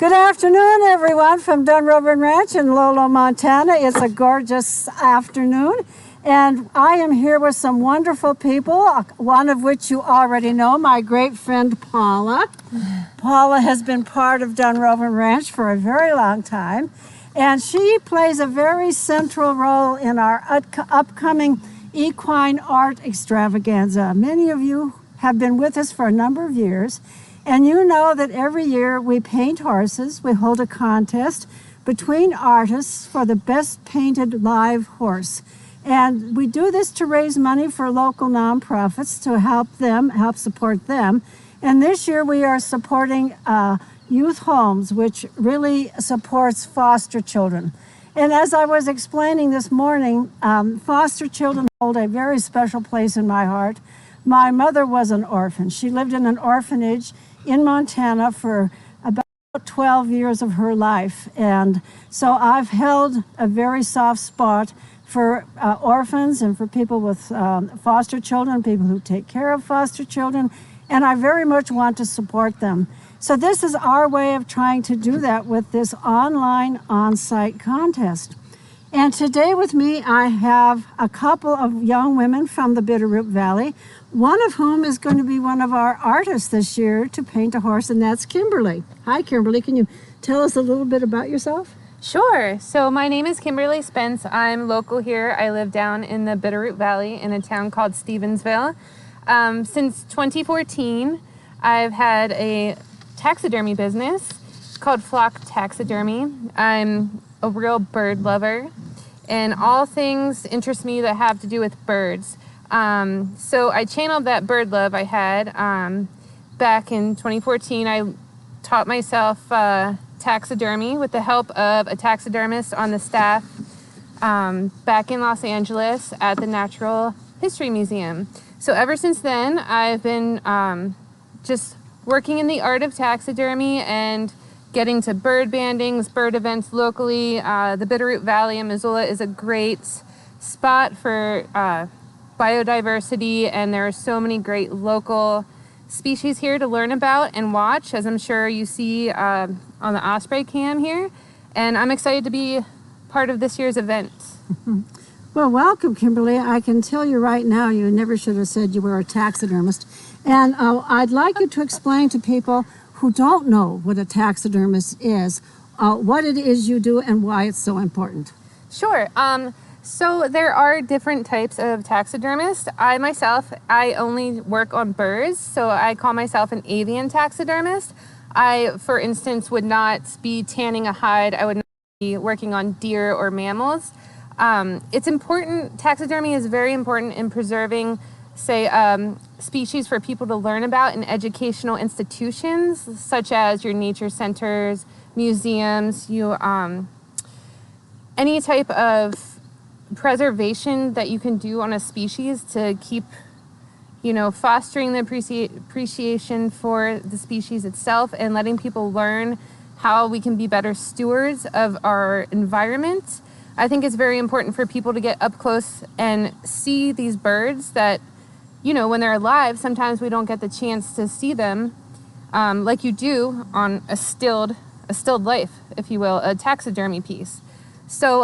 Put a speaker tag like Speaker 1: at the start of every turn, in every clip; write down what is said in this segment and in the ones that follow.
Speaker 1: Good afternoon, everyone, from Dunrovin Ranch in Lolo, Montana. It's a gorgeous afternoon, and I am here with some wonderful people, one of which you already know, my great friend Paula. Paula has been part of Dunrovin Ranch for a very long time, and she plays a very central role in our upcoming equine art extravaganza. Many of you have been with us for a number of years, and you know that every year we paint horses. We hold a contest between artists for the best painted live horse. And we do this to raise money for local nonprofits to help support them. And this year we are supporting Youth Homes, which really supports foster children. And as I was explaining this morning, foster children hold a very special place in my heart. My mother was an orphan. She lived in an orphanage in Montana for about 12 years of her life. And so I've held a very soft spot for orphans and for people with foster children, people who take care of foster children, and I very much want to support them. So this is our way of trying to do that with this online on-site contest. And today with me, I have a couple of young women from the Bitterroot Valley, one of whom is going to be one of our artists this year to paint a horse, and that's Kimberly. Hi, Kimberly. Can you tell us a little bit about yourself?
Speaker 2: Sure. So my name is Kimberly Spence. I'm local here. I live down in the Bitterroot Valley in a town called Stevensville. Since 2014, I've had a taxidermy business called Flock Taxidermy. I'm a real bird lover, and all things interest me that have to do with birds. So I channeled that bird love I had back in 2014. I taught myself taxidermy with the help of a taxidermist on the staff back in Los Angeles at the Natural History Museum. So ever since then, I've been just working in the art of taxidermy and getting to bird bandings, bird events locally. The Bitterroot Valley in Missoula is a great spot for biodiversity, and there are so many great local species here to learn about and watch, as I'm sure you see on the Osprey Cam here. And I'm excited to be part of this year's event.
Speaker 1: Well, welcome, Kimberly. I can tell you right now, you never should have said you were a taxidermist. And I'd like you to explain to people who don't know what a taxidermist is, what it is you do and why it's so important.
Speaker 2: Sure. So there are different types of taxidermists. I myself, I only work on birds, so I call myself an avian taxidermist. I, for instance, would not be tanning a hide. I would not be working on deer or mammals. It's important, taxidermy is very important in preserving, say, species for people to learn about in educational institutions, such as your nature centers, museums, any type of preservation that you can do on a species to keep, fostering the appreciation for the species itself and letting people learn how we can be better stewards of our environment. I think it's very important for people to get up close and see these birds that, when they're alive, sometimes we don't get the chance to see them like you do on a stilled life, if you will, a taxidermy piece. So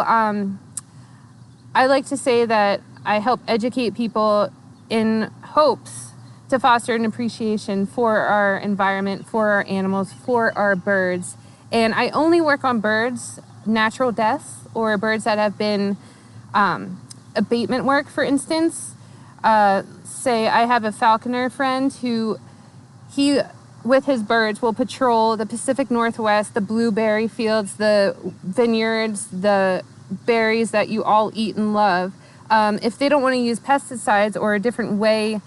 Speaker 2: I like to say that I help educate people in hopes to foster an appreciation for our environment, for our animals, for our birds. And I only work on birds, natural deaths, or birds that have been abatement work, for instance. Say I have a falconer friend who, with his birds, will patrol the Pacific Northwest, the blueberry fields, the vineyards, the berries that you all eat and love. If they don't want to use pesticides or a different way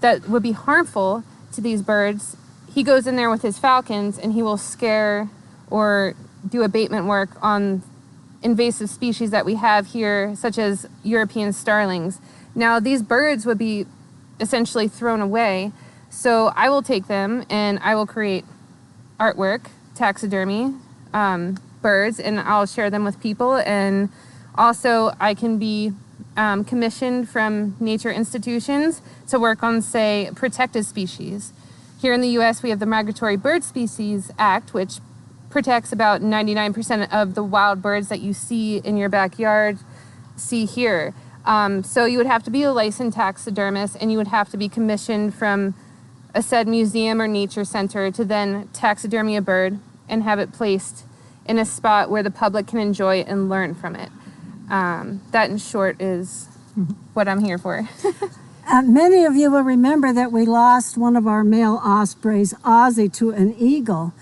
Speaker 2: that would be harmful to these birds, he goes in there with his falcons and he will scare or do abatement work on invasive species that we have here, such as European starlings. Now, these birds would be essentially thrown away, so I will take them and I will create artwork, taxidermy, birds, and I'll share them with people. And also I can be commissioned from nature institutions to work on, say, protected species. Here in the U.S., we have the Migratory Bird Species Act, which protects about 99% of the wild birds that you see in your backyard, see here. So you would have to be a licensed taxidermist, and you would have to be commissioned from a said museum or nature center to then taxidermy a bird and have it placed in a spot where the public can enjoy it and learn from it. That, in short, is what I'm here for.
Speaker 1: Many of you will remember that we lost one of our male ospreys, Ozzy, to an eagle.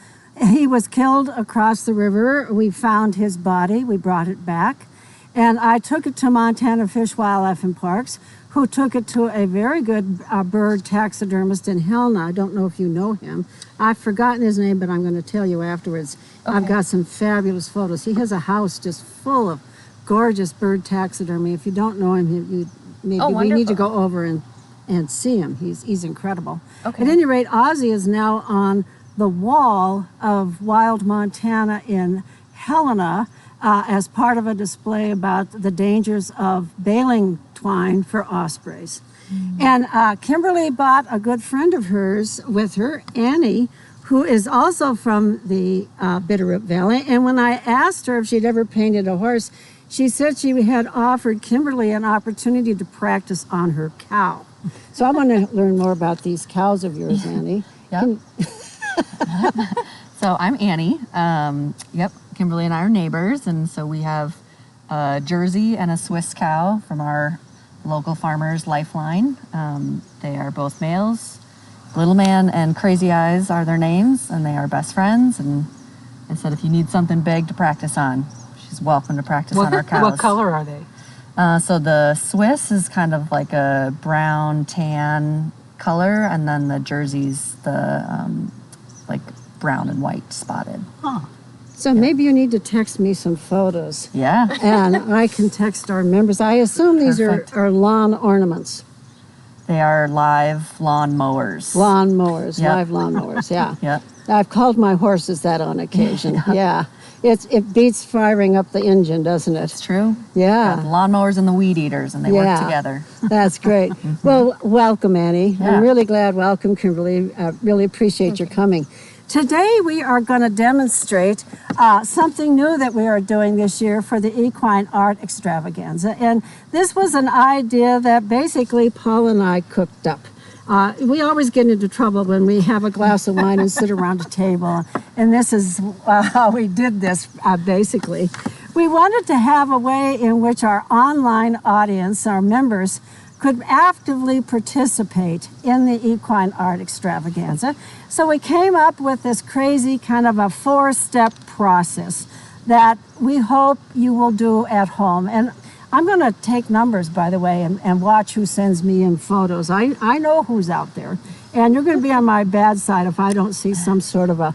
Speaker 1: He was killed across the river. We found his body. We brought it back. And I took it to Montana Fish, Wildlife, and Parks, who took it to a very good bird taxidermist in Helena. I don't know if you know him. I've forgotten his name, but I'm going to tell you afterwards. Okay. I've got some fabulous photos. He has a house just full of gorgeous bird taxidermy. If you don't know him, we need to go over and see him. He's incredible. Okay. At any rate, Ozzy is now on the wall of Wild Montana in Helena as part of a display about the dangers of baling twine for ospreys. Mm-hmm. And Kimberly bought a good friend of hers with her, Annie, who is also from the Bitterroot Valley. And when I asked her if she'd ever painted a horse, she said she had offered Kimberly an opportunity to practice on her cow. So I want to learn more about these cows of yours, Annie.
Speaker 3: Yep. So I'm Annie. Kimberly and I are neighbors, and so we have a Jersey and a Swiss cow from our local farmers' lifeline. They are both males. Little Man and Crazy Eyes are their names, and they are best friends. And I said, if you need something big to practice on, she's welcome to practice on our cows.
Speaker 4: What color are they?
Speaker 3: So the Swiss is kind of like a brown tan color, and then the Jersey's the like brown and white spotted.
Speaker 1: Oh. So maybe you need to text me some photos.
Speaker 3: Yeah.
Speaker 1: And I can text our members. I assume these are lawn ornaments.
Speaker 3: They are live lawn mowers.
Speaker 1: Lawn mowers, yep. Live lawn mowers, yeah.
Speaker 3: Yep.
Speaker 1: I've called my horses that on occasion, yeah. It beats firing up the engine, doesn't it?
Speaker 3: It's true.
Speaker 1: Yeah.
Speaker 3: The lawnmowers and the weed eaters, and they work together.
Speaker 1: That's great. Well, welcome, Annie. Yeah. I'm really glad. Welcome, Kimberly. I really appreciate your coming. Today we are going to demonstrate something new that we are doing this year for the Equine Art Extravaganza. And this was an idea that basically Paul and I cooked up. We always get into trouble when we have a glass of wine and sit around a table. And this is how we did this, basically. We wanted to have a way in which our online audience, our members, could actively participate in the Equine Art Extravaganza. So we came up with this crazy kind of a 4-step process that we hope you will do at home. And I'm going to take numbers, by the way, and watch who sends me in photos. I know who's out there. And you're going to be on my bad side if I don't see some sort of a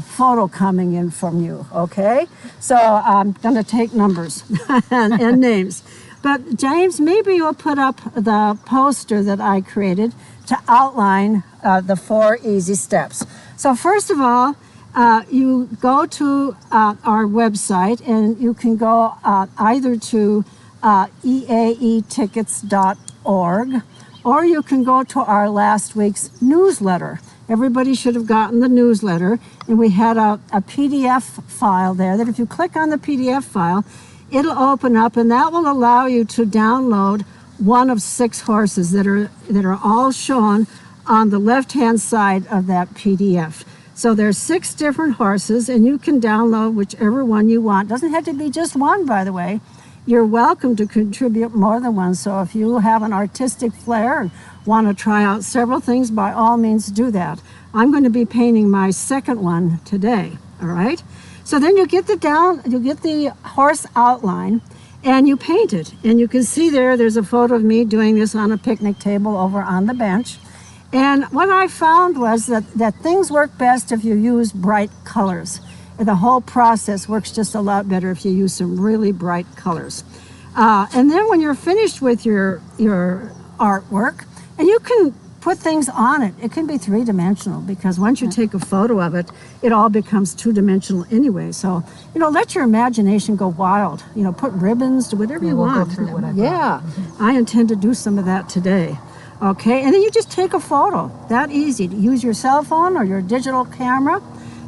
Speaker 1: photo coming in from you, okay? So I'm going to take numbers and names. But James, maybe you'll put up the poster that I created to outline the 4 easy steps. So first of all, you go to our website, and you can go either to eaetickets.org, or you can go to our last week's newsletter. Everybody should have gotten the newsletter, and we had a PDF file there that if you click on the PDF file, it'll open up, and that will allow you to download one of 6 horses that are all shown on the left-hand side of that PDF. So there's 6 different horses, and you can download whichever one you want. Doesn't have to be just one, by the way. You're welcome to contribute more than one. So if you have an artistic flair and want to try out several things, by all means do that. I'm going to be painting my second one today, all right? So then you get the horse outline, and you paint it. And you can see there's a photo of me doing this on a picnic table over on the bench. And what I found was that things work best if you use bright colors. The whole process works just a lot better if you use some really bright colors. And then when you're finished with your artwork, and you can put things on it. It can be 3-dimensional, because once you take a photo of it, it all becomes 2-dimensional anyway. So, let your imagination go wild. Put ribbons, do whatever you want.
Speaker 4: Go through what
Speaker 1: I intend to do some of that today. Okay, and then you just take a photo. That easy. Use your cell phone or your digital camera.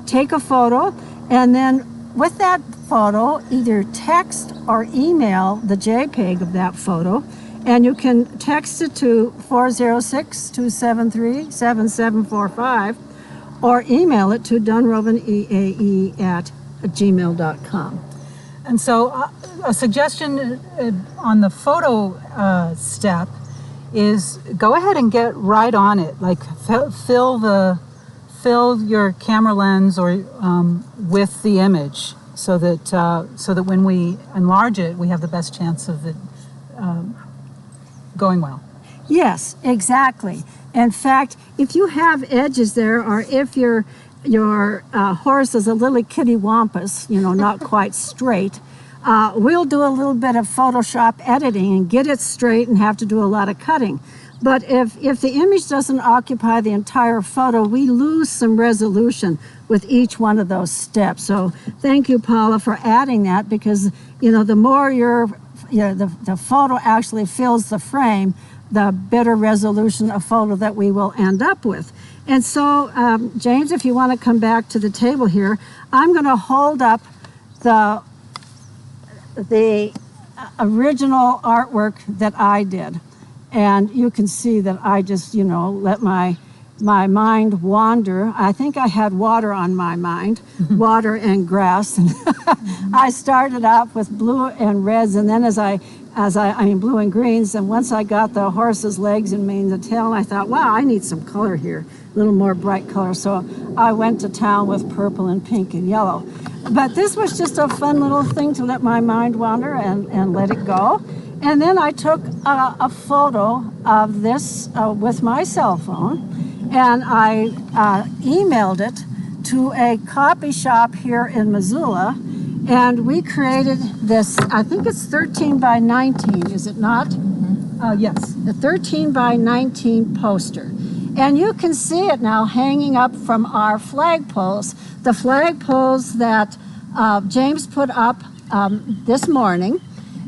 Speaker 1: Take a photo, And then with that photo, either text or email the JPEG of that photo, and you can text it to 406-273-7745 or email it to dunrovineae@gmail.com.
Speaker 4: And so a suggestion on the photo step is go ahead and get right on it. Like fill your camera lens or with the image so that when we enlarge it, we have the best chance of it going well.
Speaker 1: Yes, exactly. In fact, if you have edges there, or if your horse is a little kittywampus, not quite straight, we'll do a little bit of Photoshop editing and get it straight and have to do a lot of cutting. But if the image doesn't occupy the entire photo, we lose some resolution with each one of those steps. So thank you, Paula, for adding that, because the more the photo actually fills the frame, the better resolution of photo that we will end up with. And so, James, if you want to come back to the table here, I'm going to hold up the original artwork that I did. And you can see that I just, let my mind wander. I think I had water on my mind, water and grass. And I started out with blue and reds, and then blue and greens. And once I got the horse's legs and mane and tail, I thought, wow, I need some color here, a little more bright color. So I went to town with purple and pink and yellow. But this was just a fun little thing to let my mind wander and let it go. And then I took a photo of this with my cell phone, and I emailed it to a copy shop here in Missoula, and we created this, I think it's 13 by 19, is it not?
Speaker 4: Yes.
Speaker 1: The 13 by 19 poster. And you can see it now hanging up from our flagpoles, the flagpoles that James put up this morning.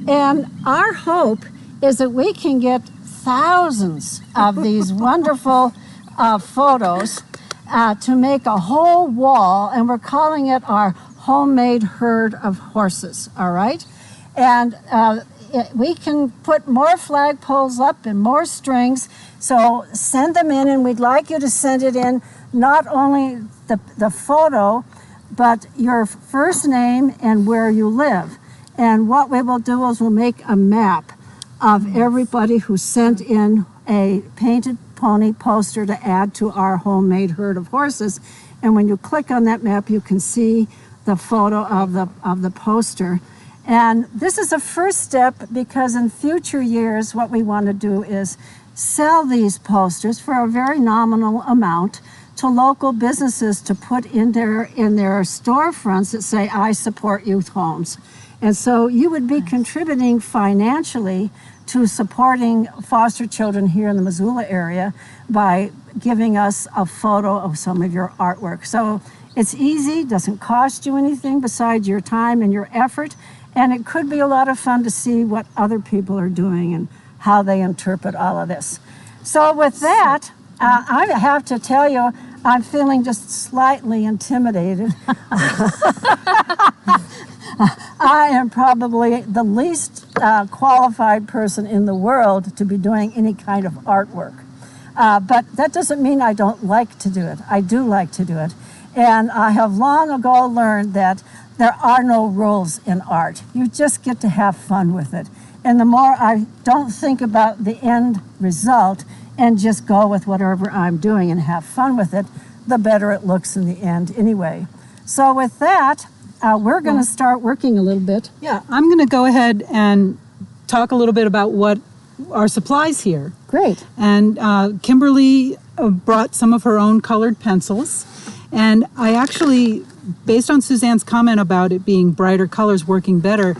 Speaker 1: And our hope is that we can get thousands of these wonderful photos to make a whole wall, and we're calling it our homemade herd of horses, all right? And we can put more flagpoles up and more strings, so send them in, and we'd like you to send it in not only the photo, but your first name and where you live. And what we will do is we'll make a map of everybody who sent in a painted pony poster to add to our homemade herd of horses. And when you click on that map, you can see the photo of the poster. And this is a first step, because in future years, what we want to do is sell these posters for a very nominal amount to local businesses to put in their storefronts that say, I support youth homes. And so you would be contributing financially to supporting foster children here in the Missoula area by giving us a photo of some of your artwork. So it's easy, doesn't cost you anything besides your time and your effort, and it could be a lot of fun to see what other people are doing and how they interpret all of this. So with that, I have to tell you, I'm feeling just slightly intimidated. I am probably the least qualified person in the world to be doing any kind of artwork. But that doesn't mean I don't like to do it. I do like to do it. And I have long ago learned that there are no rules in art. You just get to have fun with it. And the more I don't think about the end result and just go with whatever I'm doing and have fun with it, the better it looks in the end anyway. So with that, we're going to start working a little bit.
Speaker 4: Yeah, I'm going to go ahead and talk a little bit about what our supplies here.
Speaker 1: Great.
Speaker 4: And Kimberly brought some of her own colored pencils. And I actually, based on Suzanne's comment about it being brighter colors working better,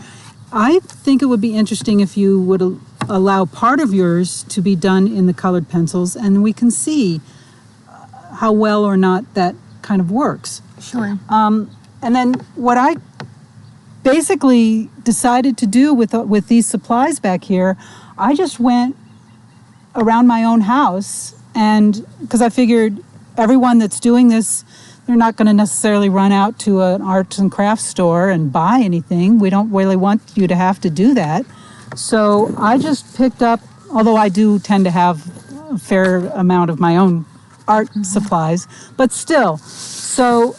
Speaker 4: I think it would be interesting if you would allow part of yours to be done in the colored pencils, and we can see how well or not that kind of works.
Speaker 1: Sure.
Speaker 4: And then what I basically decided to do with these supplies back here, I just went around my own house, and because I figured everyone that's doing this they're not going to necessarily run out to an arts and crafts store and buy anything. We don't really want you to have to do that. So I just picked up, although I do tend to have a fair amount of my own art supplies, but still. So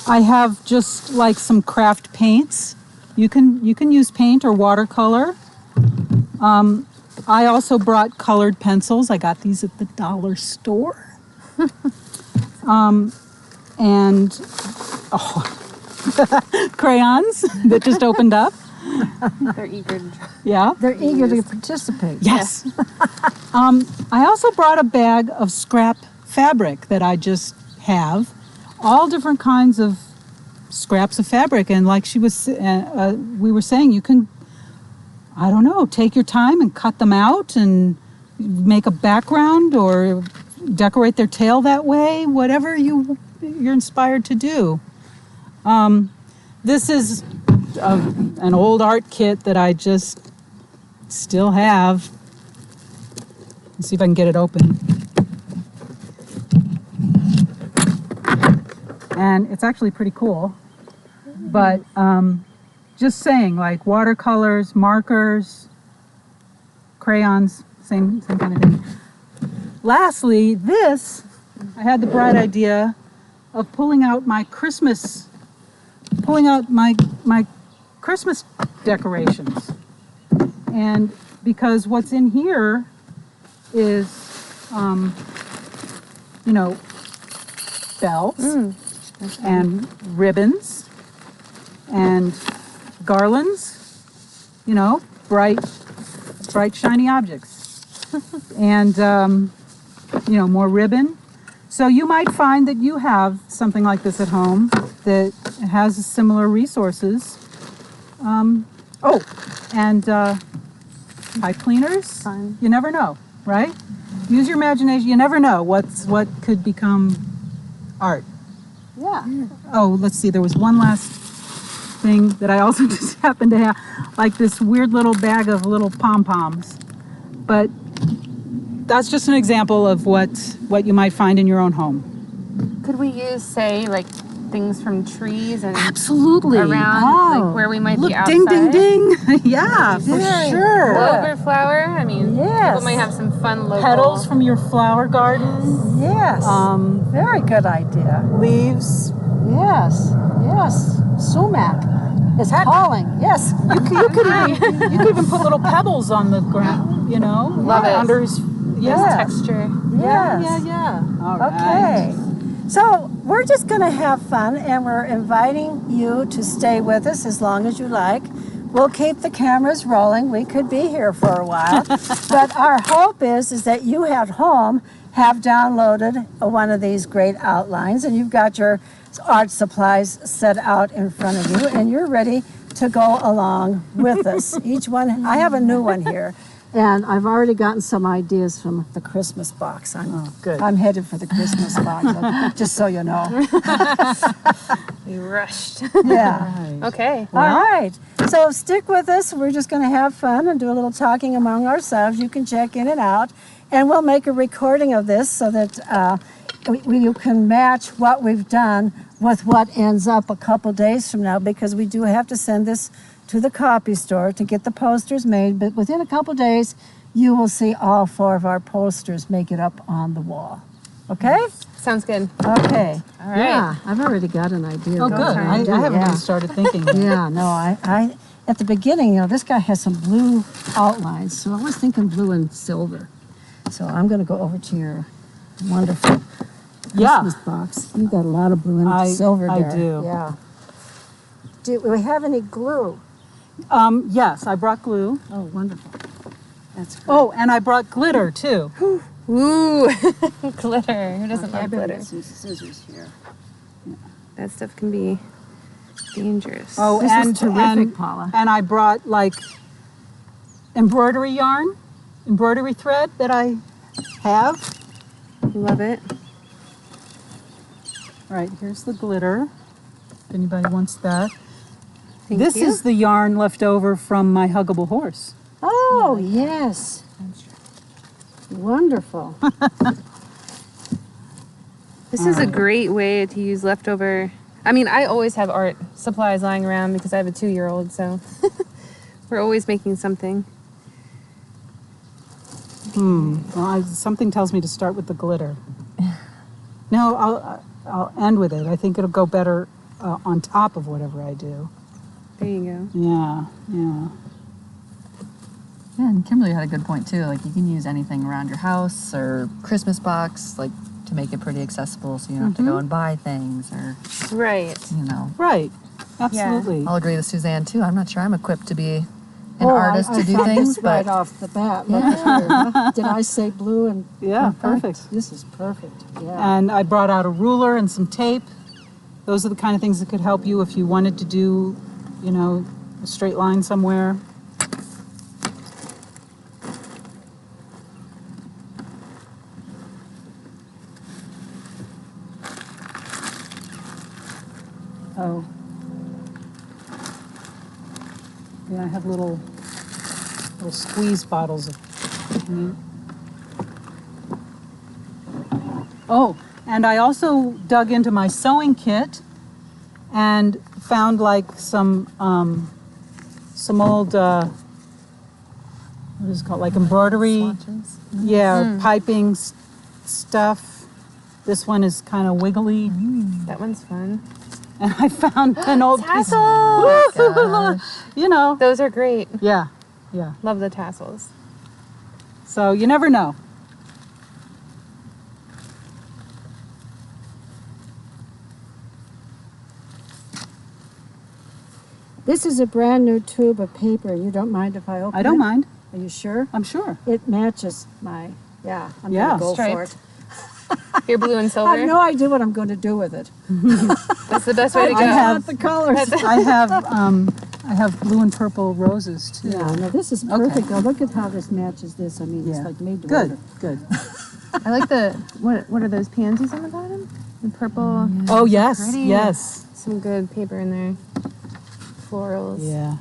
Speaker 4: I have just like some craft paints. You can use paint or watercolor. I also brought colored pencils. I got these at the dollar store. And crayons that just opened up.
Speaker 2: They're eager to try.
Speaker 4: Yeah.
Speaker 1: They're eager to participate.
Speaker 4: Yes. I also brought a bag of scrap fabric that I just have, all different kinds of scraps of fabric. And like we were saying, you can, I don't know, take your time and cut them out and make a background or decorate their tail that way, whatever you're inspired to do. This is an old art kit that I just still have. Let's see if I can get it open. And it's actually pretty cool. But just saying, like watercolors, markers, crayons, same kind of thing. Lastly, I had the bright idea of pulling out my Christmas decorations. And because what's in here is, bells and ribbons and garlands, bright shiny objects. And, more ribbon. So you might find that you have something like this at home that has similar resources. And pipe cleaners.
Speaker 1: Fun.
Speaker 4: You never know, right? Use your imagination. You never know what could become art.
Speaker 1: Yeah.
Speaker 4: Oh, let's see. There was one last thing that I also just happened to have, like this weird little bag of little pom-poms. But that's just an example of what you might find in your own home.
Speaker 2: Could we use, say, like things from trees and
Speaker 4: Absolutely.
Speaker 2: around, like where we might
Speaker 4: Look,
Speaker 2: be outside?
Speaker 4: ding, ding, ding. Yeah, for sure.
Speaker 2: Clover flower. I mean,
Speaker 1: Yes.
Speaker 2: people might have some fun local
Speaker 4: Petals from your flower garden.
Speaker 1: Yes. Very good idea.
Speaker 4: Leaves.
Speaker 1: Yes. Yes. Sumac is calling. Yes.
Speaker 4: You could even put little pebbles on the ground,
Speaker 2: Love it.
Speaker 4: under his
Speaker 1: Yes.
Speaker 2: texture.
Speaker 1: Yes.
Speaker 4: Yeah. All
Speaker 1: Okay. So we're just going to have fun, and we're inviting you to stay with us as long as you like. We'll keep the cameras rolling. We could be here for a while. But our hope is that you at home have downloaded one of these great outlines, and you've got your art supplies set out in front of you, and you're ready to go along with us. Each one, I have a new one here. And I've already gotten some ideas from the Christmas box.
Speaker 4: good.
Speaker 1: I'm headed for the Christmas box, just so you know.
Speaker 2: We rushed.
Speaker 1: Yeah.
Speaker 2: Okay.
Speaker 1: All right. So stick with us. We're just going to have fun and do a little talking among ourselves. You can check in and out. And we'll make a recording of this so that you can match what we've done with what ends up a couple days from now, because we do have to send this to the copy store to get the posters made. But within a couple days, you will see all 4 of our posters make it up on the wall. Okay?
Speaker 2: Sounds good.
Speaker 1: Okay.
Speaker 2: All right.
Speaker 1: Yeah, I've already got an idea.
Speaker 4: Oh,
Speaker 1: of
Speaker 4: good.
Speaker 1: what I'm
Speaker 4: I
Speaker 1: gonna do.
Speaker 4: haven't
Speaker 1: Yeah.
Speaker 4: even started thinking. Yet.
Speaker 1: Yeah, no, I at the beginning, this guy has some blue outlines, so I was thinking blue and silver. So I'm going to go over to your wonderful Christmas box. You've got a lot of blue and silver
Speaker 4: I
Speaker 1: there.
Speaker 4: do.
Speaker 1: Yeah. Do we have any glue?
Speaker 4: Yes, I brought glue.
Speaker 1: Oh, wonderful. That's great.
Speaker 4: Oh, and I brought glitter too.
Speaker 2: Ooh, glitter. Who doesn't
Speaker 1: I
Speaker 2: love
Speaker 1: better
Speaker 2: glitter?
Speaker 1: get some scissors here.
Speaker 2: That stuff can be dangerous.
Speaker 4: Oh,
Speaker 1: This
Speaker 4: and
Speaker 1: is terrific,
Speaker 4: and,
Speaker 1: Paula.
Speaker 4: and I brought like embroidery yarn, embroidery thread that I have.
Speaker 2: Love it.
Speaker 4: All right, here's the glitter. If anybody wants that.
Speaker 2: Thank
Speaker 4: This
Speaker 2: you.
Speaker 4: is the yarn left over from my huggable horse.
Speaker 1: Oh, yes. Wonderful.
Speaker 2: This is a great way to use leftover. I mean, I always have art supplies lying around because I have a 2-year-old, so we're always making something.
Speaker 4: Well, something tells me to start with the glitter. No, I'll end with it. I think it'll go better on top of whatever I do.
Speaker 2: There you go.
Speaker 4: Yeah, yeah.
Speaker 3: Yeah, and Kimberly had a good point too. Like you can use anything around your house or Christmas box, like to make it pretty accessible, so you don't have to go and buy things or
Speaker 2: Right.
Speaker 4: Right. Absolutely.
Speaker 3: I'll agree with Suzanne too. I'm not sure I'm equipped to be an artist to do
Speaker 1: found
Speaker 3: things,
Speaker 1: this right
Speaker 3: but
Speaker 1: off the bat. Look at here. Did I say blue and
Speaker 4: Yeah,
Speaker 1: compact?
Speaker 4: perfect.
Speaker 1: This is perfect. Yeah.
Speaker 4: And I brought out a ruler and some tape. Those are the kind of things that could help you if you wanted to do, a straight line somewhere. Oh. Yeah, I have little squeeze bottles of paint. Oh, and I also dug into my sewing kit and found like some old what is it called, like embroidery,
Speaker 3: swatches.
Speaker 4: piping stuff. This one is kind of wiggly,
Speaker 2: That one's fun.
Speaker 4: and I found an old piece.
Speaker 2: Tassels!
Speaker 3: Gosh.
Speaker 2: Those are great.
Speaker 4: Yeah.
Speaker 2: Love the tassels.
Speaker 4: So you never know.
Speaker 1: This is a brand new tube of paper. You don't mind if I open it?
Speaker 4: I don't mind.
Speaker 1: Are you sure?
Speaker 4: I'm sure.
Speaker 1: It matches my, I'm
Speaker 4: Yeah.
Speaker 1: going to go
Speaker 2: Striped.
Speaker 1: for it.
Speaker 2: Your blue and
Speaker 1: I
Speaker 2: silver.
Speaker 1: have no idea what I'm going to do with it.
Speaker 2: That's the best way to go.
Speaker 4: I have-
Speaker 1: Not the colors.
Speaker 4: I have blue and purple roses too.
Speaker 1: Yeah, no, this is perfect. Now look at how this matches this. I mean, it's like made to order.
Speaker 4: Good.
Speaker 2: I like the what are those pansies on the bottom? The purple.
Speaker 4: Oh yes,
Speaker 2: Pretty.
Speaker 4: yes.
Speaker 2: Some good paper in there. Florals.
Speaker 4: Yeah.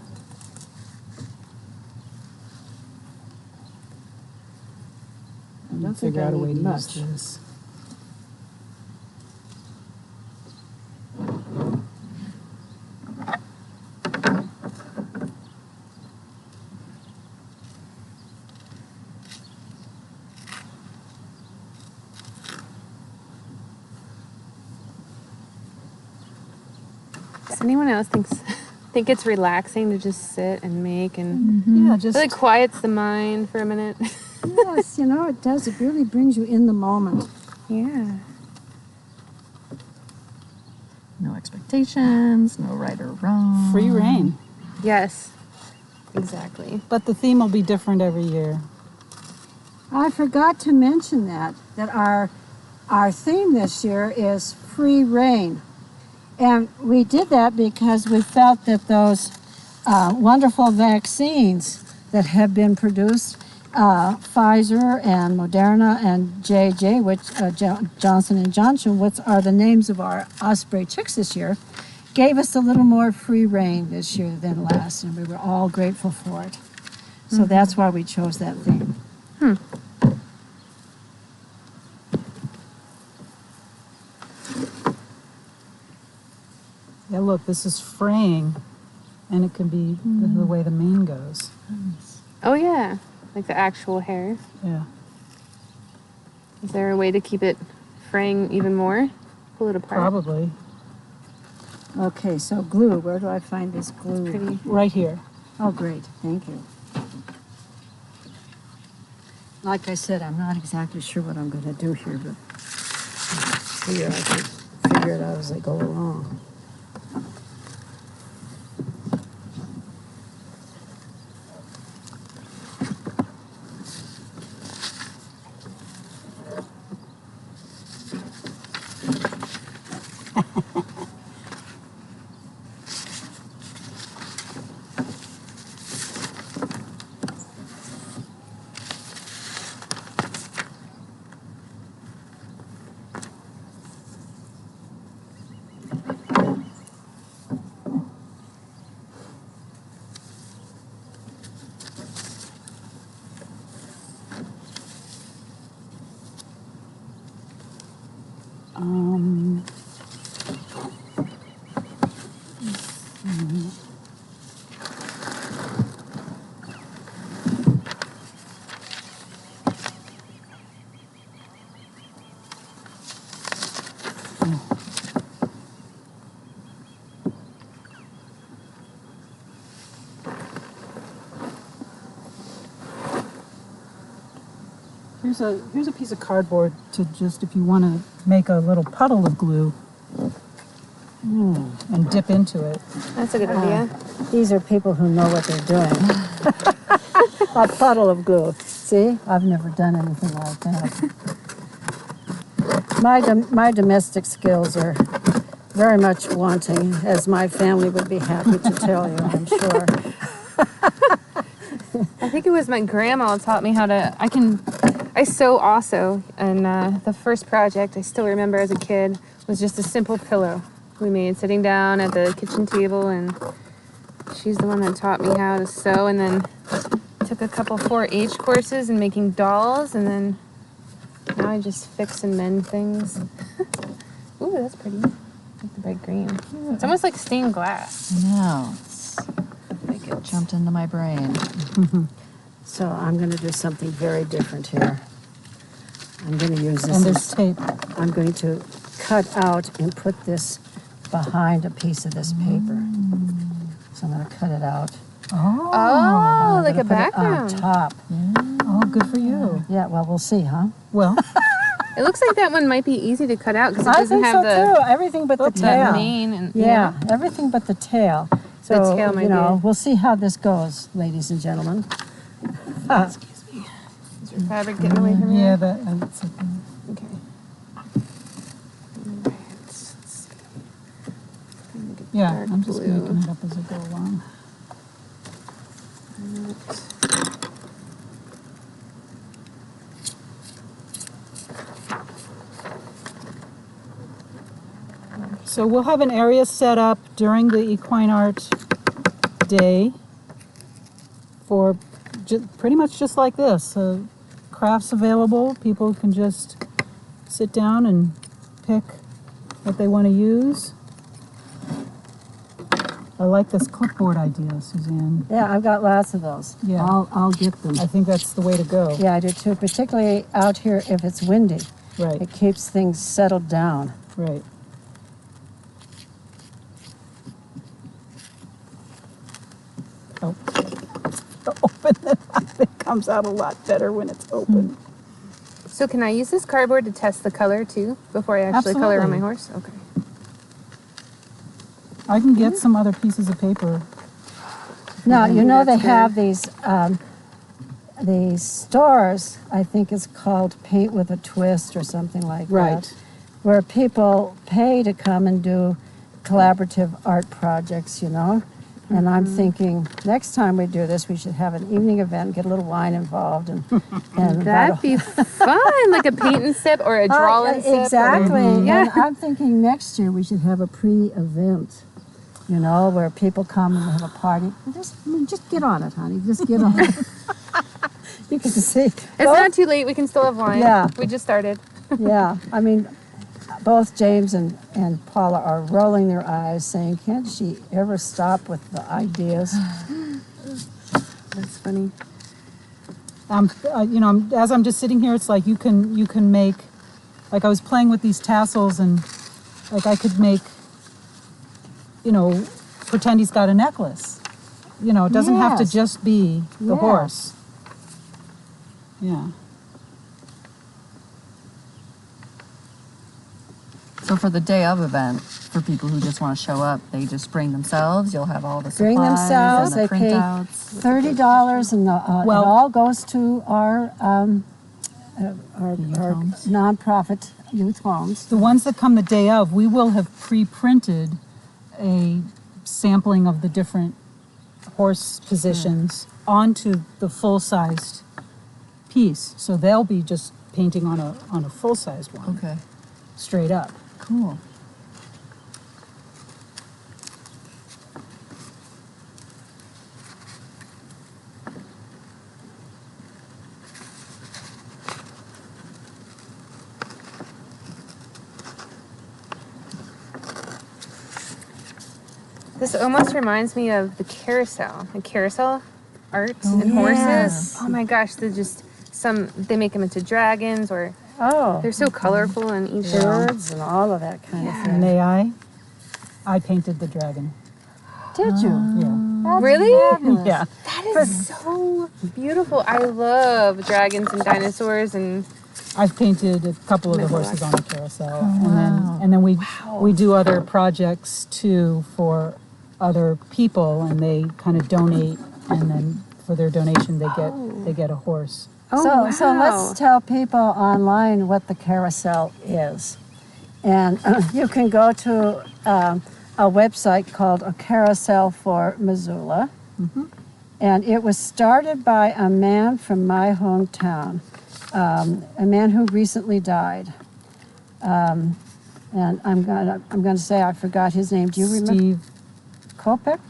Speaker 4: I'm gonna
Speaker 1: don't think
Speaker 4: figure
Speaker 1: I
Speaker 4: out a way to
Speaker 1: need
Speaker 4: use
Speaker 1: much.
Speaker 4: this.
Speaker 2: Does anyone else think it's relaxing to just sit and make and
Speaker 4: Yeah,
Speaker 2: it
Speaker 4: just
Speaker 2: really quiets the mind for a minute?
Speaker 1: Yes, it does. It really brings you in the moment.
Speaker 2: Yeah.
Speaker 3: No expectations, no right or wrong.
Speaker 4: free reign.
Speaker 2: Yes. Exactly.
Speaker 4: But the theme will be different every year.
Speaker 1: I forgot to mention that our theme this year is free reign. And we did that because we felt that those wonderful vaccines that have been produced, Pfizer and Moderna and Johnson & Johnson, which are the names of our osprey chicks this year, gave us a little more free reign this year than last, and we were all grateful for it. So that's why we chose that theme.
Speaker 4: Yeah, look, this is fraying, and it can be the way the mane goes.
Speaker 2: Oh yeah. Like the actual hair.
Speaker 4: Yeah.
Speaker 2: Is there a way to keep it fraying even more? Pull it apart.
Speaker 4: Probably.
Speaker 1: Okay, so glue. Where do I find this glue?
Speaker 2: Pretty.
Speaker 4: Right here.
Speaker 1: Oh, great. Thank you. Like I said, I'm not exactly sure what I'm going to do here, but I can figure it out as I go along.
Speaker 4: Here's a piece of cardboard to just, if you want to make a little puddle of glue and dip into it.
Speaker 2: That's a good idea.
Speaker 1: These are people who know what they're doing. A puddle of glue. See, I've never done anything like that. My domestic skills are very much wanting, as my family would be happy to tell you, I'm sure.
Speaker 2: I think it was my grandma who taught me how to. I sew also, and the first project I still remember as a kid was just a simple pillow we made sitting down at the kitchen table, and she's the one that taught me how to sew, and then took a couple 4-H courses in making dolls, and then now I just fix and mend things. Ooh, that's pretty. Like the bright green. It's almost like stained glass.
Speaker 3: I know. It jumped into my brain.
Speaker 1: So I'm going to do something very different here. I'm going to use this.
Speaker 4: And there's tape.
Speaker 1: I'm going to cut out and put this behind a piece of this paper. So I'm going to cut it out.
Speaker 2: Oh,
Speaker 1: I'm
Speaker 2: like
Speaker 1: gonna
Speaker 2: a
Speaker 1: put it
Speaker 2: background.
Speaker 1: on top.
Speaker 4: Oh, good for you.
Speaker 1: Yeah, well, we'll see, huh?
Speaker 4: Well,
Speaker 2: It looks like that one might be easy to cut out because it
Speaker 1: I
Speaker 2: doesn't
Speaker 1: think
Speaker 2: have
Speaker 1: so
Speaker 2: the
Speaker 1: too. Everything but the tail.
Speaker 2: mane and
Speaker 1: Yeah, everything but the tail. So,
Speaker 2: The tail might
Speaker 1: you know,
Speaker 2: be-
Speaker 1: we'll see how this goes, ladies and gentlemen.
Speaker 2: Excuse me. Is your fabric getting away from you?
Speaker 4: yeah, that's okay.
Speaker 2: Okay. Alright, let's see. I'm gonna get
Speaker 4: Yeah,
Speaker 2: dark
Speaker 4: I'm just
Speaker 2: blue.
Speaker 4: making it up as I go along. So we'll have an area set up during the Equine Art Day for pretty much just like this. Crafts available. People can just sit down and pick what they want to use. I like this clipboard idea, Suzanne.
Speaker 1: Yeah, I've got lots of those.
Speaker 4: Yeah.
Speaker 1: I'll get them.
Speaker 4: I think that's the way to go.
Speaker 1: Yeah, I do too, particularly out here if it's windy.
Speaker 4: Right,
Speaker 1: It keeps things settled down.
Speaker 4: right. Oh, open it up. It comes out a lot better when it's open.
Speaker 2: So can I use this cardboard to test the color too before I actually color on my horse? Okay.
Speaker 4: I can get some other pieces of paper.
Speaker 1: Now, you know they
Speaker 2: That's
Speaker 1: have these stores, I think it's called Paint with a Twist or something like that, where people pay to come and do collaborative art projects, you know? And I'm thinking next time we do this, we should have an evening event, get a little wine involved, and
Speaker 2: That'd be fun, like a paint and sip or a draw and sip.
Speaker 1: exactly.
Speaker 2: Yeah.
Speaker 1: And I'm thinking next year we should have a pre-event, you know, where people come and have a party. Just get on it, honey. Just get on it. You can see.
Speaker 2: It's not too late. We can still have wine.
Speaker 1: Yeah.
Speaker 2: We just started.
Speaker 1: Yeah, I mean, both James and Paula are rolling their eyes, saying, "Can't she ever stop with the ideas?"
Speaker 2: That's funny.
Speaker 4: You know, as I'm just sitting here, it's like you can make, like I was playing with these tassels and like I could make, you know, pretend he's got a necklace. You know, it doesn't have to
Speaker 1: Yes.
Speaker 4: just be the
Speaker 1: Yes.
Speaker 4: horse. Yeah.
Speaker 3: So for the day of event, for people who just want to show up, they just bring themselves. You'll have all the
Speaker 1: Bring
Speaker 3: supplies
Speaker 1: themselves,
Speaker 3: and the
Speaker 1: they pay
Speaker 3: printouts.
Speaker 1: $30, and
Speaker 4: Well-
Speaker 1: it all goes to our
Speaker 3: Youth homes.
Speaker 1: nonprofit youth homes.
Speaker 4: The ones that come the day of, we will have pre-printed a sampling of the different horse positions onto the full-sized piece. So they'll be just painting on a full-sized one,
Speaker 3: Okay,
Speaker 4: straight up.
Speaker 3: cool.
Speaker 2: This almost reminds me of the carousel art and horses. Oh my gosh, they're just they make them into dragons, or they're so colorful, and each
Speaker 1: birds and all of that kind of thing.
Speaker 4: May I painted the dragon.
Speaker 1: Did you?
Speaker 4: Yeah.
Speaker 1: That's
Speaker 2: Really?
Speaker 1: fabulous.
Speaker 4: Yeah.
Speaker 2: That is so beautiful. I love dragons and dinosaurs, and
Speaker 4: I've painted a couple of the horses on the carousel, and then we do other projects too for other people, and they kind of donate, and then for their donation they get a horse.
Speaker 1: So let's tell people online what the carousel is. And you can go to a website called A Carousel for Missoula. And it was started by a man from my hometown, a man who recently died. And I'm gonna say I forgot his name. Do you remember?
Speaker 4: Steve.
Speaker 1: Kopek?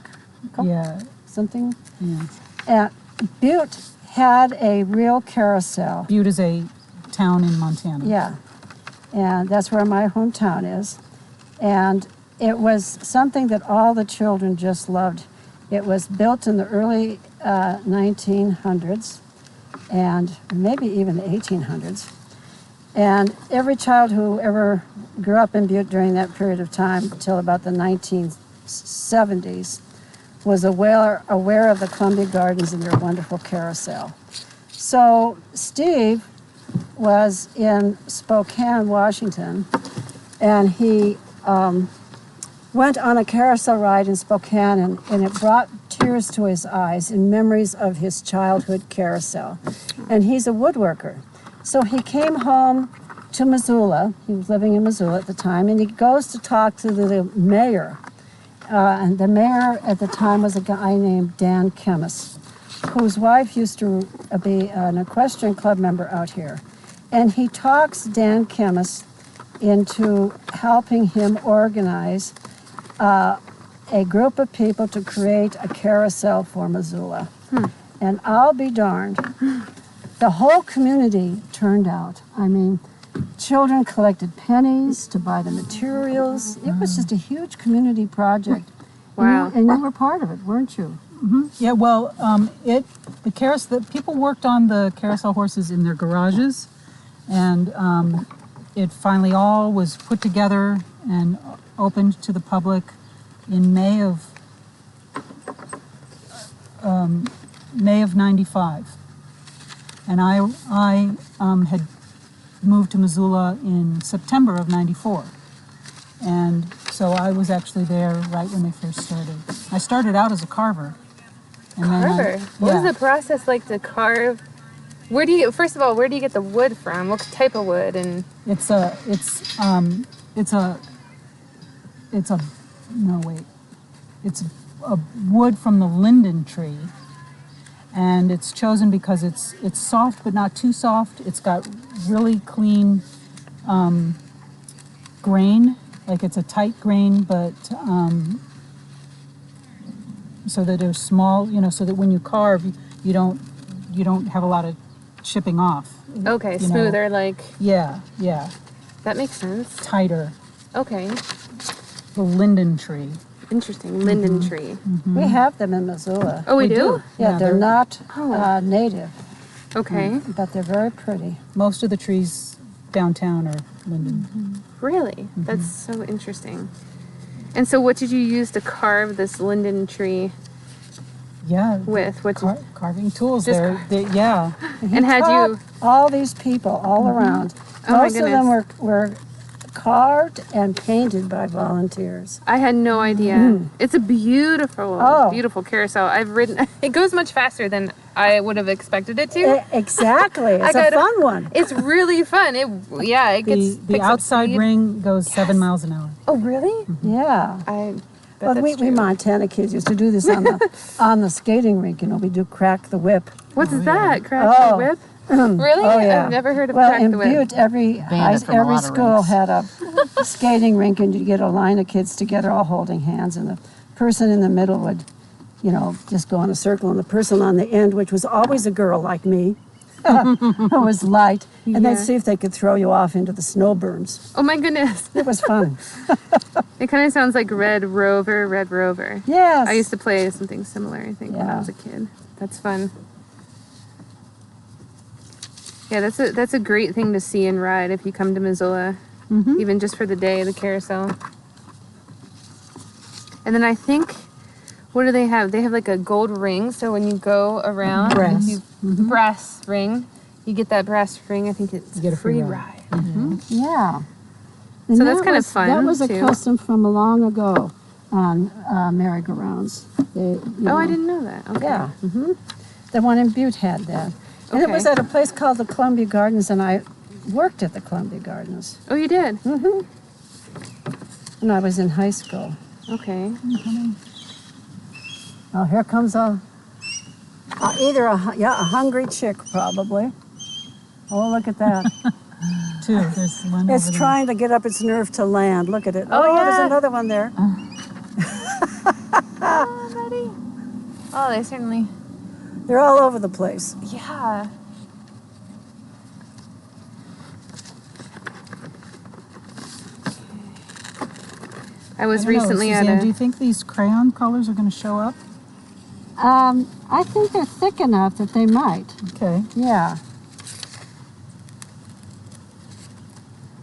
Speaker 4: Yeah.
Speaker 1: Something?
Speaker 4: Yeah.
Speaker 1: And Butte had a real carousel.
Speaker 4: Butte is a town in Montana.
Speaker 1: Yeah, and that's where my hometown is. And it was something that all the children just loved. It was built in the early 1900s, and maybe even the 1800s. And every child who ever grew up in Butte during that period of time, till about the 1970s, was aware of the Columbia Gardens and their wonderful carousel. So Steve was in Spokane, Washington, and he went on a carousel ride in Spokane, and it brought tears to his eyes in memories of his childhood carousel. And he's a woodworker. So he came home to Missoula. He was living in Missoula at the time, and he goes to talk to the mayor. And the mayor at the time was a guy named Dan Kemmis, whose wife used to be an equestrian club member out here. And he talks Dan Kemmis into helping him organize a group of people to create a carousel for Missoula. And I'll be darned, the whole community turned out. I mean, children collected pennies to buy the materials. It was just a huge community project.
Speaker 2: Wow.
Speaker 1: And you were part of it, weren't you?
Speaker 4: Yeah, well, the people worked on the carousel horses in their garages, and it finally all was put together and opened to the public in May of '95, and I had moved to Missoula in September of '94. And so I was actually there right when they first started. I started out as a carver. And
Speaker 2: Carver? What was the process like to carve? First of all, where do you get the wood from? What type of wood? And
Speaker 4: It's a wood from the linden tree. And it's chosen because it's soft but not too soft. It's got really clean grain. Like it's a tight grain, but so that they're small, so that when you carve, you don't have a lot of chipping off.
Speaker 2: okay, smoother,
Speaker 4: Yeah.
Speaker 2: that makes sense.
Speaker 4: Tighter.
Speaker 2: Okay,
Speaker 4: The linden tree.
Speaker 2: interesting. Linden tree.
Speaker 1: We have them in Missoula.
Speaker 2: Oh, we
Speaker 4: We
Speaker 2: do?
Speaker 4: do.
Speaker 1: Yeah,
Speaker 4: Yeah,
Speaker 1: they're
Speaker 4: they're-
Speaker 1: not native,
Speaker 2: Okay,
Speaker 1: but they're very pretty.
Speaker 4: Most of the trees downtown are linden.
Speaker 2: really? That's so interesting. And so what did you use to carve this linden tree
Speaker 4: Yeah.
Speaker 2: with?
Speaker 4: Carving tools.
Speaker 2: Just
Speaker 4: Yeah.
Speaker 2: And had
Speaker 1: Taught
Speaker 2: you...
Speaker 1: all these people all around.
Speaker 2: Oh my
Speaker 1: Most of them
Speaker 2: goodness.
Speaker 1: were carved and painted by volunteers.
Speaker 2: I had no idea. It's a beautiful,
Speaker 1: Oh.
Speaker 2: beautiful carousel. I've ridden... It goes much faster than I would have expected it to.
Speaker 1: Exactly, it's a
Speaker 2: gotta-
Speaker 1: fun one.
Speaker 2: It's really fun. It gets...
Speaker 4: The
Speaker 2: picks up
Speaker 4: outside
Speaker 2: speed.
Speaker 4: ring goes 7 miles an hour.
Speaker 2: Oh, really?
Speaker 1: Yeah.
Speaker 2: I bet
Speaker 1: Well,
Speaker 2: that's
Speaker 1: we
Speaker 2: true.
Speaker 1: Montana kids used to do this on the skating rink. We do crack the whip.
Speaker 2: What's that? Crack
Speaker 1: Oh.
Speaker 2: the whip? Really?
Speaker 1: Oh, yeah.
Speaker 2: I've never heard of
Speaker 1: Well,
Speaker 2: crack
Speaker 1: in
Speaker 2: the whip.
Speaker 1: Butte, every
Speaker 3: Banned it from a lot of
Speaker 1: school
Speaker 3: rinks.
Speaker 1: had a skating rink, and you'd get a line of kids together all holding hands, and the person in the middle would, just go in a circle, and the person on the end, which was always a girl like me, it was light, and
Speaker 2: Yeah.
Speaker 1: they'd see if they could throw you off into the snow berms.
Speaker 2: Oh my goodness.
Speaker 1: It was fun.
Speaker 2: It kind of sounds like Red Rover.
Speaker 1: Yes.
Speaker 2: I used to play something similar, I think, when I
Speaker 1: Yeah.
Speaker 2: was a kid. That's fun. Yeah, that's a great thing to see and ride if you come to Missoula, even just for the day, the carousel. And then I think, what do they have? They have like a gold ring, so when you go around,
Speaker 4: Brass.
Speaker 2: brass ring, you get that brass ring. I think it's
Speaker 4: get
Speaker 2: a
Speaker 4: a free
Speaker 2: free
Speaker 4: ride.
Speaker 2: ride.
Speaker 1: Yeah. And
Speaker 2: So that's
Speaker 1: that
Speaker 2: kind of
Speaker 1: was-
Speaker 2: fun,
Speaker 1: That was a
Speaker 2: too.
Speaker 1: custom from long ago on merry-go-rounds.
Speaker 2: Oh, I didn't know that. Okay.
Speaker 1: Yeah. The one in Butte had that. And it was
Speaker 2: Okay.
Speaker 1: at a place called the Columbia Gardens, and I worked at the Columbia Gardens
Speaker 2: Oh, you did?
Speaker 1: when I was in high school.
Speaker 2: Okay.
Speaker 1: Oh, here comes either a hungry chick, probably. Oh, look at that.
Speaker 4: Two. There's one
Speaker 1: It's
Speaker 4: over there.
Speaker 1: trying to get up its nerve to land. Look at it.
Speaker 2: Oh,
Speaker 1: There's
Speaker 2: yeah.
Speaker 1: another one there.
Speaker 2: Oh, buddy. Oh, they certainly.
Speaker 1: They're all over the place.
Speaker 2: Yeah. I was
Speaker 4: I don't know,
Speaker 2: recently
Speaker 4: Suzanne,
Speaker 2: at
Speaker 4: do you
Speaker 2: a.
Speaker 4: think these crayon colors are going to show up?
Speaker 1: I think they're thick enough that they might.
Speaker 4: Okay.
Speaker 1: Yeah.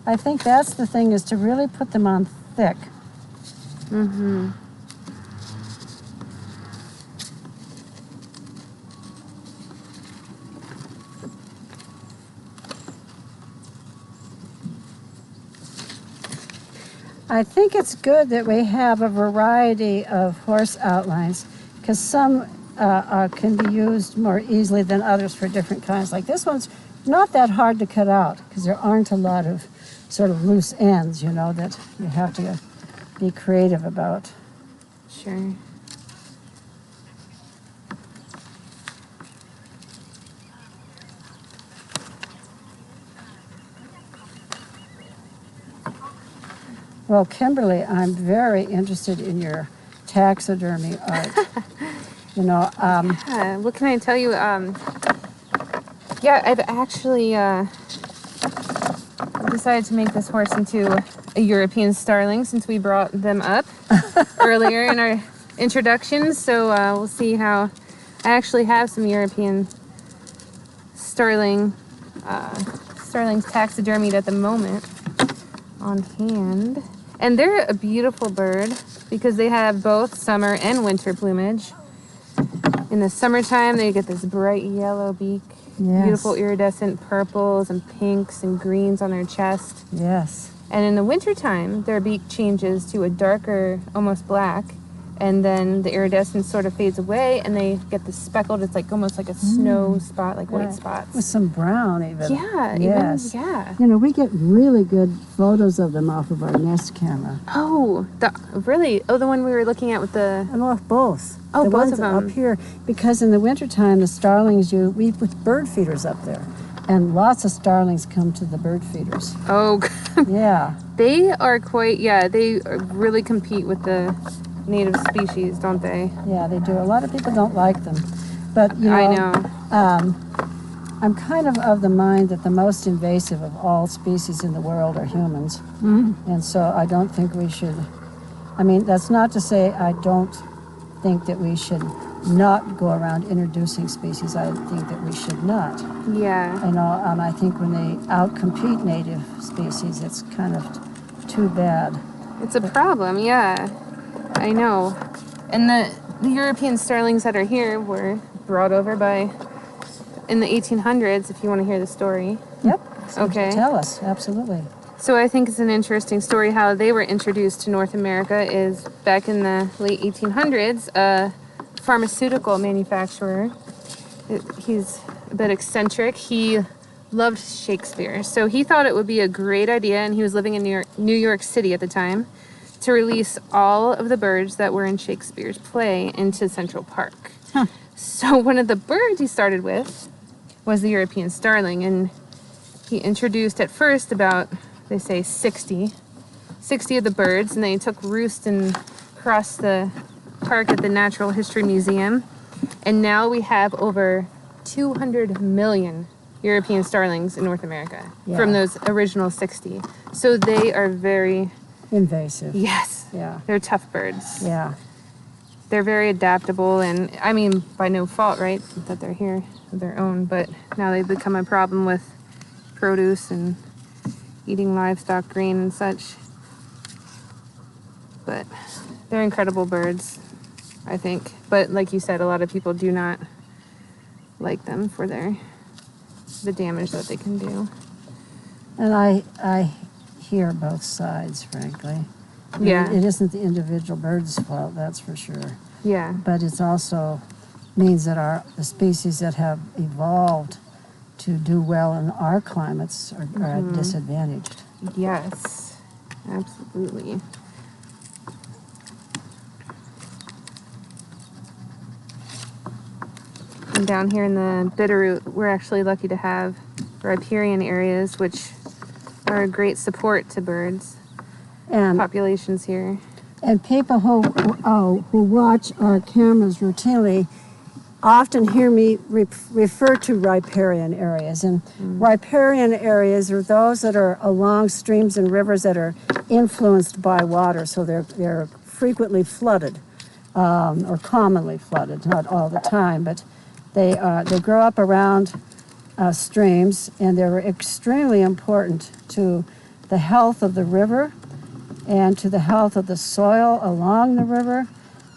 Speaker 1: I think that's the thing, is to really put them on thick. I think it's good that we have a variety of horse outlines, because some can be used more easily than others for different kinds. Like this one's not that hard to cut out, because there aren't a lot of sort of loose ends, you know, that you have to be creative about.
Speaker 2: Sure.
Speaker 1: Well, Kimberly, I'm very interested in your taxidermy art. You know,
Speaker 2: What can I tell you? Yeah, I've actually decided to make this horse into a European starling since we brought them up earlier in our introduction. So we'll see how. I actually have some European starlings taxidermied at the moment on hand. And they're a beautiful bird because they have both summer and winter plumage. In the summertime, they get this bright yellow beak,
Speaker 1: Yes.
Speaker 2: beautiful iridescent purples and pinks and greens on their chest.
Speaker 1: yes.
Speaker 2: And in the wintertime, their beak changes to a darker, almost black, and then the iridescence sort of fades away, and they get the speckled. It's like almost like a snow spot, like white
Speaker 1: With
Speaker 2: spots.
Speaker 1: some brown even.
Speaker 2: Yeah,
Speaker 1: Yes.
Speaker 2: even yeah.
Speaker 1: You know, we get really good photos of them off of our Nest camera.
Speaker 2: Oh, the one we were looking at with the.
Speaker 1: And off both.
Speaker 2: Oh,
Speaker 1: the
Speaker 2: both
Speaker 1: ones
Speaker 2: of them.
Speaker 1: up here, because in the wintertime, the starlings, we put bird feeders up there, and lots of starlings come to the bird feeders.
Speaker 2: Oh,
Speaker 1: Yeah.
Speaker 2: they are quite. Yeah, they really compete with the native species, don't they?
Speaker 1: Yeah, they do. A lot of people don't like them, but you know,
Speaker 2: I know.
Speaker 1: I'm kind of the mind that the most invasive of all species in the world are humans, and so I don't think we should. I mean, that's not to say I don't think that we should not go around introducing species. I think that we should not.
Speaker 2: Yeah.
Speaker 1: You know, and I think when they outcompete native species, it's kind of too bad.
Speaker 2: It's a problem, yeah. I know. And the European starlings that are here were brought over in the 1800s, if you want to hear the story.
Speaker 1: Yep. So
Speaker 2: Okay.
Speaker 1: Tell us, absolutely.
Speaker 2: So I think it's an interesting story how they were introduced to North America is back in the late 1800s, a pharmaceutical manufacturer. He's a bit eccentric. He loved Shakespeare. So he thought it would be a great idea, and he was living in New York City at the time, to release all of the birds that were in Shakespeare's play into Central Park. So one of the birds he started with was the European starling, and he introduced at first about, they say, 60 of the birds, and they took roost and across the park at the Natural History Museum. And now we have over 200 million European starlings in North America
Speaker 1: Yeah.
Speaker 2: from those original 60. So they are very,
Speaker 1: Invasive.
Speaker 2: yes,
Speaker 1: Yeah.
Speaker 2: they're tough birds.
Speaker 1: Yeah.
Speaker 2: They're very adaptable, and I mean, by no fault, right, that they're here of their own, but now they've become a problem with produce and eating livestock, grain, and such. But they're incredible birds, I think. But like you said, a lot of people do not like them for the damage that they can do.
Speaker 1: And I hear both sides, frankly. I mean,
Speaker 2: Yeah.
Speaker 1: it isn't the individual bird's fault, that's for sure.
Speaker 2: Yeah.
Speaker 1: But it's also means that the species that have evolved to do well in our climates are disadvantaged.
Speaker 2: Yes. Absolutely. And down here in the Bitterroot, we're actually lucky to have riparian areas, which are a great support to birds
Speaker 1: And
Speaker 2: populations here.
Speaker 1: And people who watch our cameras routinely often hear me refer to riparian areas. And riparian areas are those that are along streams and rivers that are influenced by water, so they're frequently flooded or commonly flooded, not all the time, but they grow up around streams, and they're extremely important to the health of the river and to the health of the soil along the river,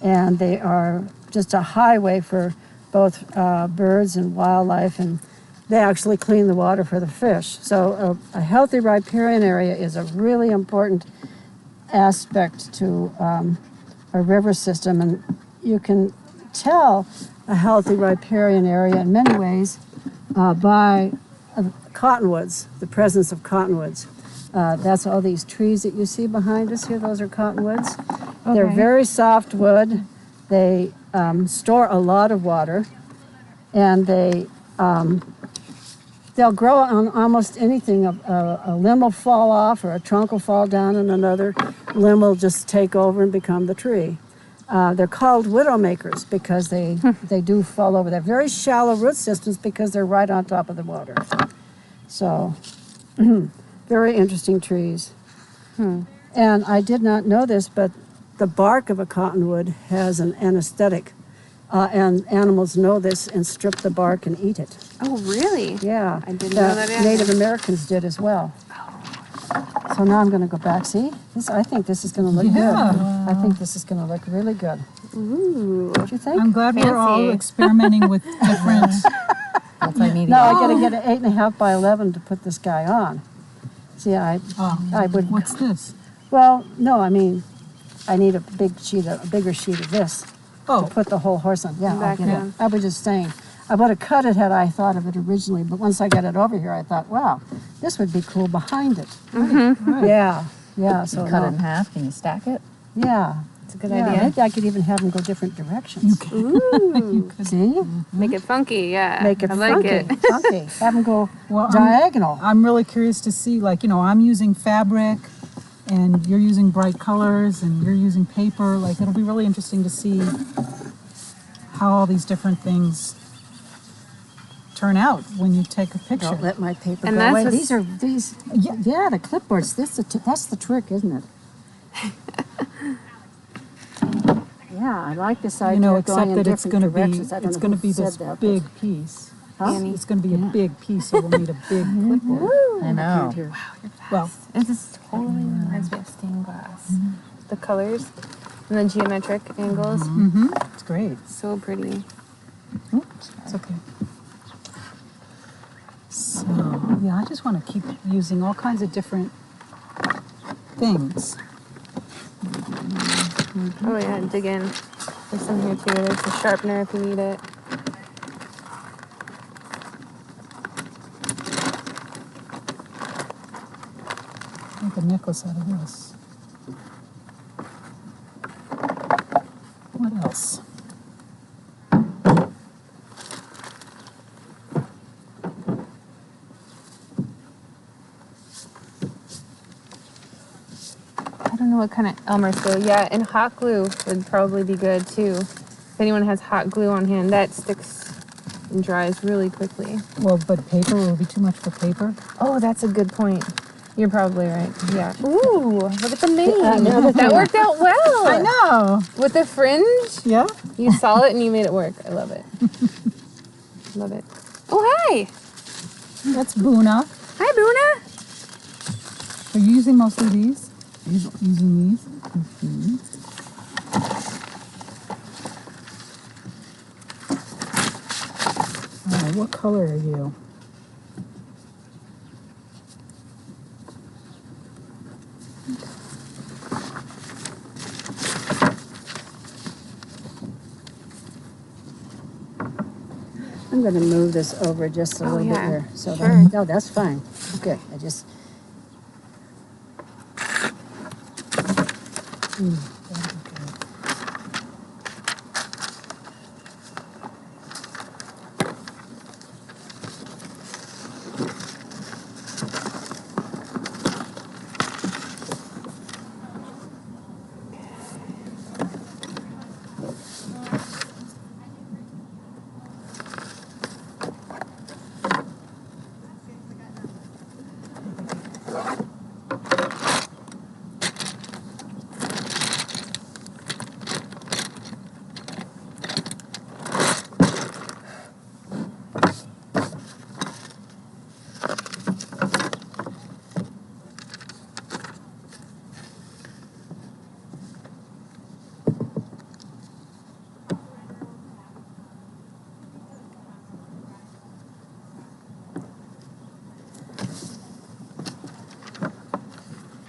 Speaker 1: and they are just a highway for both birds and wildlife, and they actually clean the water for the fish. So a healthy riparian area is a really important aspect to a river system, and you can tell a healthy riparian area in many ways by cottonwoods, the presence of cottonwoods. That's all these trees that you see behind us here. Those are cottonwoods. They're
Speaker 2: Okay.
Speaker 1: very soft wood. They store a lot of water, and they'll grow on almost anything. A limb will fall off, or a trunk will fall down, and another limb will just take over and become the tree. They're called widowmakers because they do fall over. They're very shallow root systems because they're right on top of the water. So, very interesting trees. And I did not know this, but the bark of a cottonwood has an anesthetic, and animals know this and strip the bark and eat it.
Speaker 2: Oh, really?
Speaker 1: Yeah,
Speaker 2: I didn't know that either.
Speaker 1: Native Americans did as well. So now I'm going to go back. See, I think this is going to look good. I think this is going to look really good.
Speaker 2: Ooh.
Speaker 1: What do you think?
Speaker 4: I'm glad we're all
Speaker 2: Fancy.
Speaker 4: experimenting with different.
Speaker 3: That's my medium.
Speaker 1: No, I got to get an 8.5 by 11 to put this guy on. See, I would.
Speaker 4: What's this?
Speaker 1: Well, no, I mean, I need a bigger sheet of this
Speaker 4: Oh,
Speaker 1: to put the whole horse on. Yeah, I'll get it.
Speaker 2: Background.
Speaker 1: I was just saying, I would have cut it had I thought of it originally, but once I got it over here, I thought, wow, this would be cool behind it.
Speaker 4: right.
Speaker 1: Yeah. So
Speaker 3: Cut
Speaker 1: no.
Speaker 3: it in half. Can you stack it?
Speaker 1: Yeah.
Speaker 2: It's a good
Speaker 1: Yeah,
Speaker 2: idea.
Speaker 1: maybe I could even have them go different directions.
Speaker 2: Ooh.
Speaker 1: See?
Speaker 2: Make it funky, yeah.
Speaker 1: Make it
Speaker 2: I like
Speaker 1: funky.
Speaker 2: it.
Speaker 1: Funky. Have them go
Speaker 4: Well,
Speaker 1: diagonal.
Speaker 4: I'm really curious to see, like, I'm using fabric and you're using bright colors and you're using paper. Like, it'll be really interesting to see how all these different things turn out when you take a picture.
Speaker 1: Don't let my paper
Speaker 2: And
Speaker 1: go
Speaker 2: that's
Speaker 1: away.
Speaker 2: what's-
Speaker 1: These, yeah, the clipboards. That's the trick, isn't it? Yeah, I like this idea of going
Speaker 4: Except
Speaker 1: in
Speaker 4: that it's
Speaker 1: different
Speaker 4: going to be
Speaker 1: directions. I don't
Speaker 4: it's
Speaker 1: know
Speaker 4: going to
Speaker 1: who
Speaker 4: be
Speaker 1: said
Speaker 4: this
Speaker 1: that, but-
Speaker 4: big piece.
Speaker 1: Huh?
Speaker 4: It's going to be a big piece, so we'll need a big clipboard.
Speaker 3: I know.
Speaker 4: Well,
Speaker 2: It just totally reminds me of stained glass. The colors and the geometric angles.
Speaker 4: it's great.
Speaker 2: So pretty.
Speaker 4: It's okay. So, yeah, I just want to keep using all kinds of different things.
Speaker 2: Oh yeah, dig in. There's some here too. There's a sharpener if you need it.
Speaker 4: Make a necklace out of this. What else?
Speaker 2: I don't know what kind of Elmer's glue. Yeah, and hot glue would probably be good too. If anyone has hot glue on hand, that sticks and dries really quickly.
Speaker 4: Well, but paper will be too much for paper.
Speaker 2: Oh, that's a good point. You're probably right. Yeah. Ooh, look at the mane.
Speaker 1: another
Speaker 2: That
Speaker 1: thing.
Speaker 2: worked out well.
Speaker 4: I know.
Speaker 2: With the fringe,
Speaker 4: Yeah.
Speaker 2: you saw it and you made it work. I love it. Love it. Oh, hi.
Speaker 4: That's Boona.
Speaker 2: Hi, Boona.
Speaker 4: Are you using mostly these? Using these? Mm-hmm. What color are you?
Speaker 1: I'm going to move this over just a little bit
Speaker 2: yeah.
Speaker 1: here. So
Speaker 2: Sure.
Speaker 1: no, that's fine. Good. I just.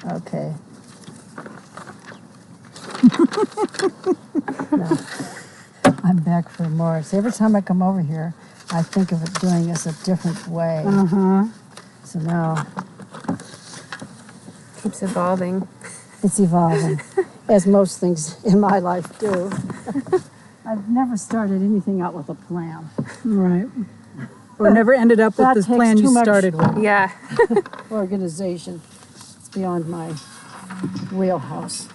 Speaker 1: Okay. No. I'm back for more. So every time I come over here, I think of it doing this a different way.
Speaker 4: Uh-huh.
Speaker 1: So now
Speaker 2: Keeps evolving.
Speaker 1: it's evolving, as most things in my life do. I've never started anything out with a plan.
Speaker 4: Right. Or never ended up with
Speaker 1: That
Speaker 4: this
Speaker 1: takes
Speaker 4: plan
Speaker 1: too
Speaker 4: you
Speaker 1: much-
Speaker 4: started with.
Speaker 2: Yeah.
Speaker 1: Organization. It's beyond my wheelhouse.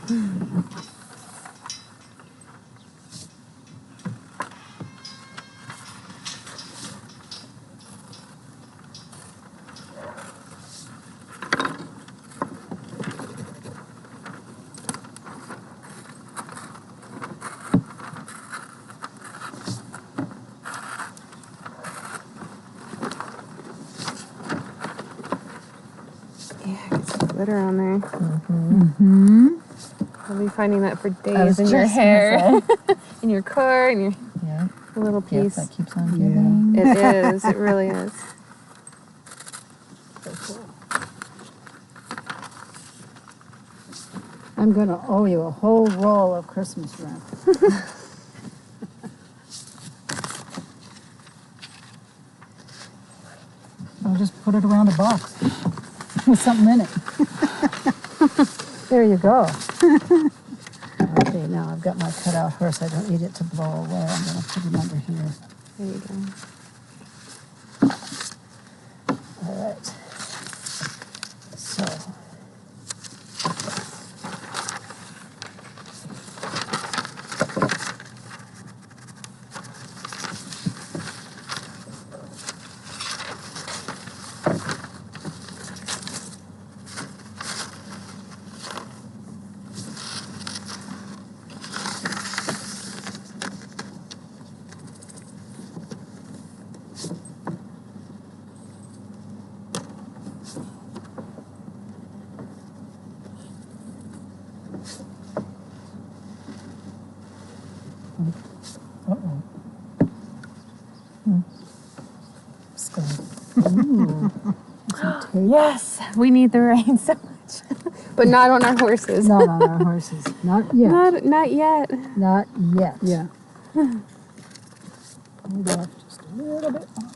Speaker 2: Yeah, get some glitter on there.
Speaker 4: Mm-hmm.
Speaker 2: I'll be finding that for
Speaker 3: was
Speaker 2: days in your
Speaker 3: just gonna
Speaker 2: hair, in your car, in your
Speaker 3: Yeah.
Speaker 2: little
Speaker 3: Yes,
Speaker 2: piece.
Speaker 3: that keeps on giving.
Speaker 2: It is. It really is.
Speaker 1: I'm going to owe you a whole roll of Christmas wrap.
Speaker 4: I'll just put it around a box with something in it.
Speaker 1: There you go. Okay, now I've got my cutout horse. I don't need it to blow away. I'm going to put him under here.
Speaker 2: There you go.
Speaker 1: All right. So.
Speaker 4: Uh-oh. Skull.
Speaker 2: Yes, we need the rain so much, but not on our horses.
Speaker 1: Not on our horses. Not yet.
Speaker 2: Not yet.
Speaker 1: Not yet.
Speaker 4: Yeah. Hold off just a little bit longer.